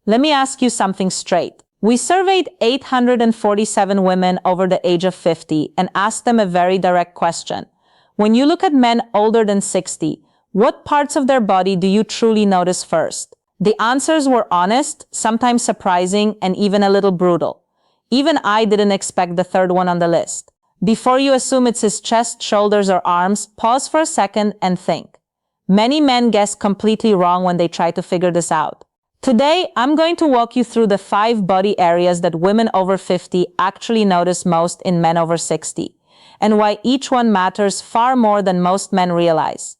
Let me ask you something straight. We surveyed 847 women over the age of 50 and asked them a very direct question. When you look at men older than 60, what parts of their body do you truly notice first? The answers were honest, sometimes surprising, and even a little brutal. Even I didn't expect the third one on the list. Before you assume it's his chest, shoulders, or arms, pause for a second and think. Many men guess completely wrong when they try to figure this out. Today, I'm going to walk you through the 5 body areas that women over 50 actually notice most in men over 60, and why each one matters far more than most men realize.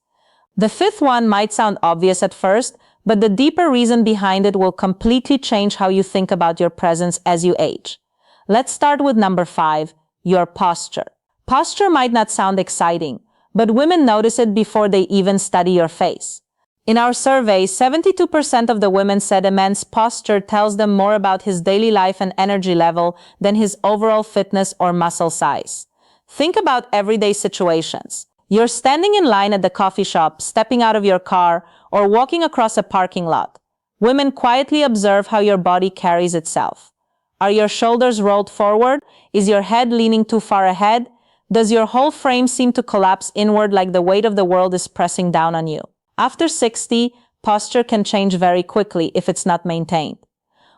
The 5th one might sound obvious at first, but the deeper reason behind it will completely change how you think about your presence as you age. Let's start with number 5, your posture. Posture might not sound exciting, but women notice it before they even study your face. In our survey, 72% of the women said a man's posture tells them more about his daily life and energy level than his overall fitness or muscle size. Think about everyday situations. You're standing in line at the coffee shop, stepping out of your car, or walking across a parking lot. Women quietly observe how your body carries itself. Are your shoulders rolled forward? Is your head leaning too far ahead? Does your whole frame seem to collapse inward like the weight of the world is pressing down on you? After 60, posture can change very quickly if it's not maintained.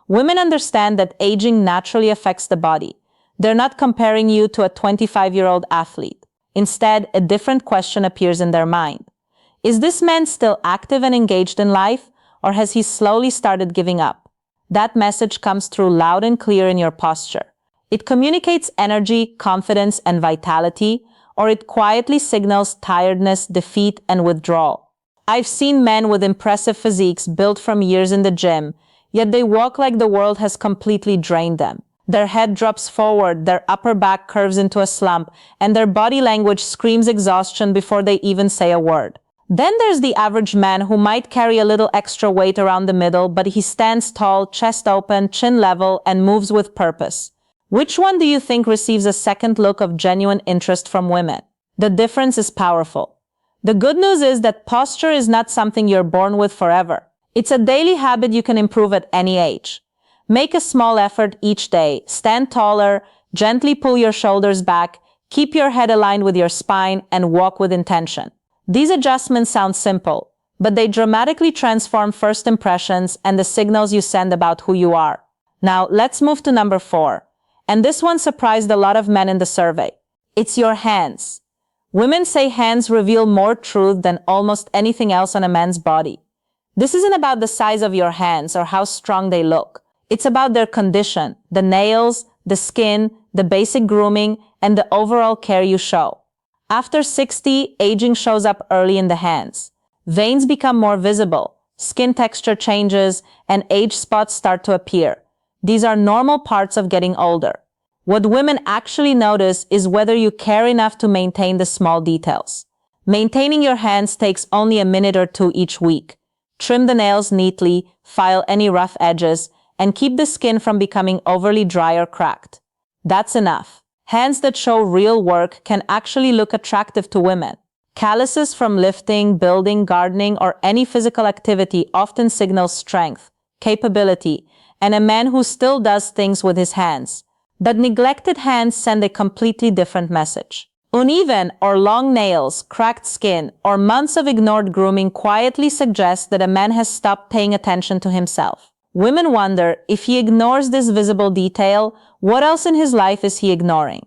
Women understand that aging naturally affects the body. They're not comparing you to a 25-year-old athlete. Instead, a different question appears in their mind. Is this man still active and engaged in life, or has he slowly started giving up? That message comes through loud and clear in your posture. It communicates energy, confidence, and vitality, or it quietly signals tiredness, defeat, and withdrawal. I've seen men with impressive physiques built from years in the gym, yet they walk like the world has completely drained them. Their head drops forward, their upper back curves into a slump, and their body language screams exhaustion before they even say a word. Then there's the average man who might carry a little extra weight around the middle, but he stands tall, chest open, chin level, and moves with purpose. Which one do you think receives a second look of genuine interest from women? The difference is powerful. The good news is that posture is not something you're born with forever. It's a daily habit you can improve at any age. Make a small effort each day. Stand taller, gently pull your shoulders back, keep your head aligned with your spine, and walk with intention. These adjustments sound simple, but they dramatically transform first impressions and the signals you send about who you are. Now, let's move to number 4. And this one surprised a lot of men in the survey. It's your hands. Women say hands reveal more truth than almost anything else on a man's body. This isn't about the size of your hands or how strong they look. It's about their condition, the nails, the skin, the basic grooming, and the overall care you show. After 60, aging shows up early in the hands. Veins become more visible, skin texture changes, and age spots start to appear. These are normal parts of getting older. What women actually notice is whether you care enough to maintain the small details. Maintaining your hands takes only a minute or 2 each week. Trim the nails neatly, file any rough edges, and keep the skin from becoming overly dry or cracked. That's enough. Hands that show real work can actually look attractive to women. Calluses from lifting, building, gardening, or any physical activity often signal strength, capability, and a man who still does things with his hands. But neglected hands send a completely different message. Uneven or long nails, cracked skin, or months of ignored grooming quietly suggest that a man has stopped paying attention to himself. Women wonder, if he ignores this visible detail, what else in his life is he ignoring?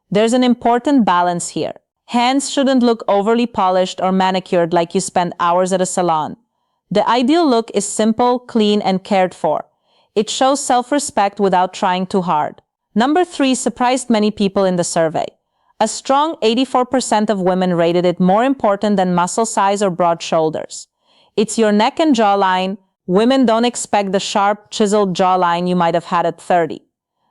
There's an important balance here. Hands shouldn't look overly polished or manicured like you spend hours at a salon. The ideal look is simple, clean, and cared for. It shows self-respect without trying too hard. Number 3 surprised many people in the survey. A strong 84% of women rated it more important than muscle size or broad shoulders. It's your neck and jawline. Women don't expect the sharp, chiseled jawline you might have had at 30.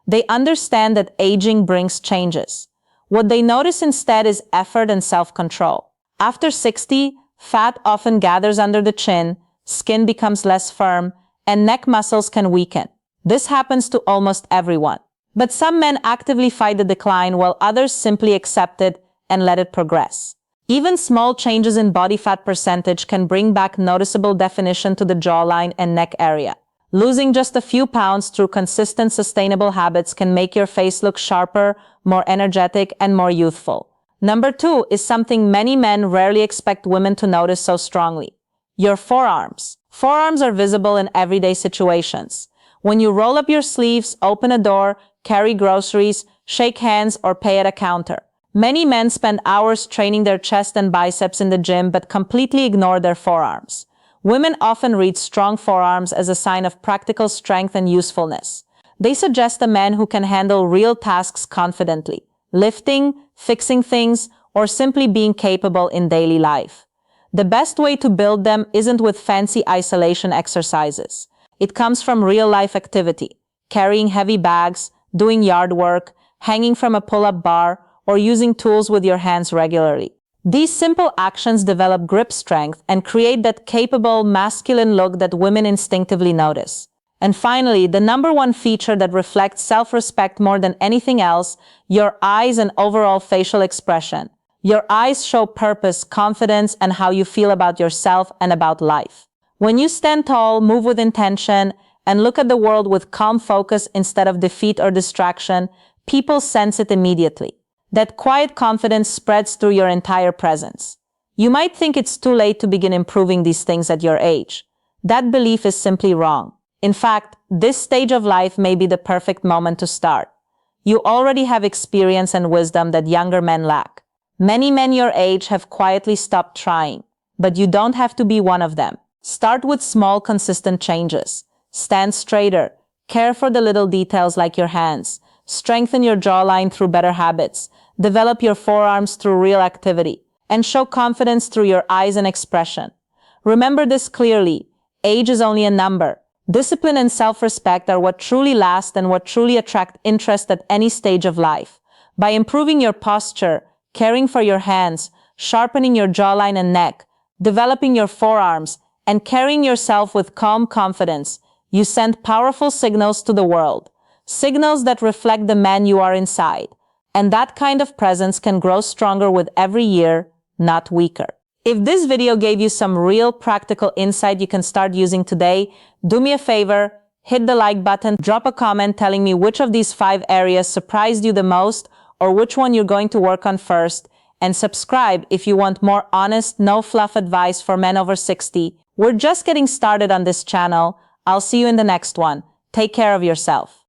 They understand that aging brings changes. What they notice instead is effort and self-control. After 60, fat often gathers under the chin, skin becomes less firm, and neck muscles can weaken. This happens to almost everyone. But some men actively fight the decline while others simply accept it and let it progress. Even small changes in body fat percentage can bring back noticeable definition to the jawline and neck area. Losing just a few pounds through consistent, sustainable habits can make your face look sharper, more energetic, and more youthful. Number 2 is something many men rarely expect women to notice so strongly: your forearms. Forearms are visible in everyday situations. When you roll up your sleeves, open a door, carry groceries, shake hands, or pay at a counter. Many men spend hours training their chest and biceps in the gym but completely ignore their forearms. Women often read strong forearms as a sign of practical strength and usefulness. They suggest a man who can handle real tasks confidently, lifting, fixing things, or simply being capable in daily life. The best way to build them isn't with fancy isolation exercises. It comes from real-life activity: carrying heavy bags, doing yard work, hanging from a pull-up bar, or using tools with your hands regularly. These simple actions develop grip strength and create that capable, masculine look that women instinctively notice. And finally, the number one feature that reflects self-respect more than anything else: your eyes and overall facial expression. Your eyes show purpose, confidence, and how you feel about yourself and about life. When you stand tall, move with intention, and look at the world with calm focus instead of defeat or distraction, people sense it immediately. That quiet confidence spreads through your entire presence. You might think it's too late to begin improving these things at your age. That belief is simply wrong. In fact, this stage of life may be the perfect moment to start. You already have experience and wisdom that younger men lack. Many men your age have quietly stopped trying, but you don't have to be one of them. Start with small, consistent changes. Stand straighter. Care for the little details like your hands. Strengthen your jawline through better habits. Develop your forearms through real activity. And show confidence through your eyes and expression. Remember this clearly: age is only a number. Discipline and self-respect are what truly last and what truly attract interest at any stage of life. By improving your posture, caring for your hands, sharpening your jawline and neck, developing your forearms, and carrying yourself with calm confidence, you send powerful signals to the world. Signals that reflect the man you are inside. And that kind of presence can grow stronger with every year, not weaker. If this video gave you some real practical insight you can start using today, do me a favor, hit the like button, drop a comment telling me which of these 5 areas surprised you the most or which one you're going to work on first, and subscribe if you want more honest, no-fluff advice for men over 60. We're just getting started on this channel. I'll see you in the next one. Take care of yourself.